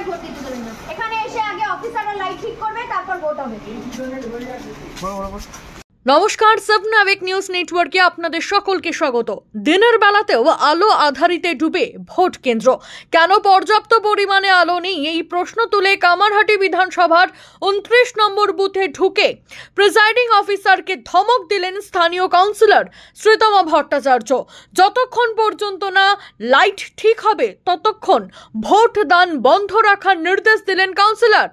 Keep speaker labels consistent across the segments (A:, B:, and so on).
A: সময় ভোট দিতে দেবেন না। এখানে এসে আগে অফিসাররা লাইট ঠিক করবে, তারপর ভোট হবে।
B: নমস্কার, সাব নাবিক নিউজ নেটওয়ার্কে আপনাদের সকলকে স্বাগত। দিনের বেলাতেও আলো আধারিতে ডুবে ভোট কেন্দ্র, কেন পর্যাপ্ত পরিমাণে আলো নেই এই প্রশ্ন তুলে কামারহাটি বিধানসভার 29 নম্বর বুথে ঢুকে প্রিজাইডিং অফিসারকে ধমক দিলেন স্থানীয় কাউন্সিলর শ্রীতমা ভট্টাচার্য। যতক্ষণ পর্যন্ত না লাইট ঠিক হবে ততক্ষণ ভোট দান বন্ধ রাখার নির্দেশ দিলেন কাউন্সিলর।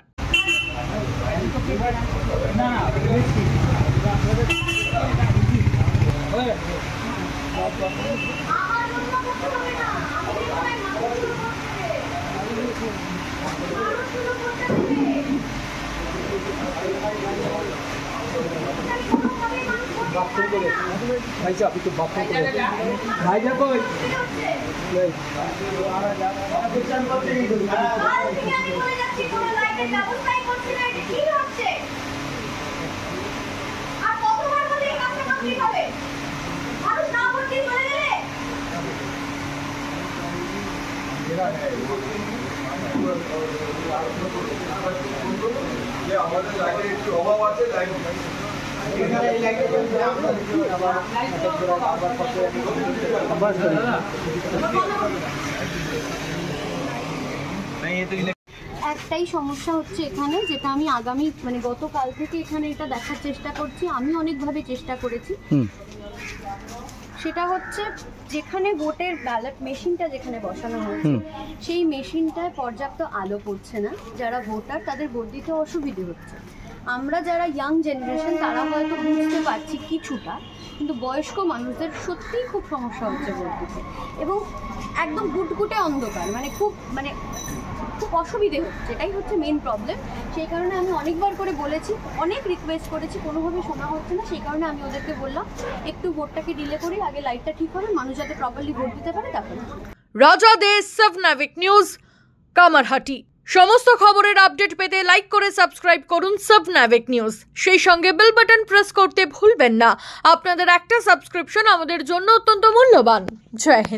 C: আমাদের লাইটে একটু অভাব আছে, লাইট
A: একটাই সমস্যা হচ্ছে এখানে, যেটা আমি আগামী গতকাল থেকে এখানে এটা দেখার চেষ্টা করছি, আমি অনেকভাবে চেষ্টা করেছি। সেটা হচ্ছে যেখানে ভোটের ব্যালট মেশিনটা যেখানে বসানো হয়েছে সেই মেশিনটায় পর্যাপ্ত আলো পড়ছে না। যারা ভোটার তাদের ভোট দিতে অসুবিধে হচ্ছে। আমরা যারা ইয়াং জেনারেশন তারা হয়তো বুঝতে পারছি কিছুটা, কিন্তু বয়স্ক মানুষদের সত্যিই খুব সমস্যা হচ্ছে ভোট দিতে, এবং একদম গুটগুটে অন্ধকার, খুব অসুবিধে হচ্ছে। এটাই হচ্ছে মেন প্রবলেম। সেই কারণে আমি অনেকবার করে বলেছি, অনেক রিকোয়েস্ট করেছি, কোনোভাবে শোনা হচ্ছে না। সেই কারণে আমি ওদেরকে বললাম একটু ভোটটাকে ডিলে করি, আগে লাইটটা ঠিক হবে, মানুষ যাতে প্রপারলি ভোট দিতে পারে তারপরে।
B: রাজা দে, সাব নাবিক নিউজ, কামারহাটি। সমস্ত খবরের আপডেট পেতে লাইক করে সাবস্ক্রাইব করুন সাব নাবিক নিউজ। সেই সঙ্গে বেল বাটন প্রেস করতে ভুলবেন না। আপনাদের একটা সাবস্ক্রিপশন আমাদের জন্য অত্যন্ত মূল্যবান। জয় হিন্দ।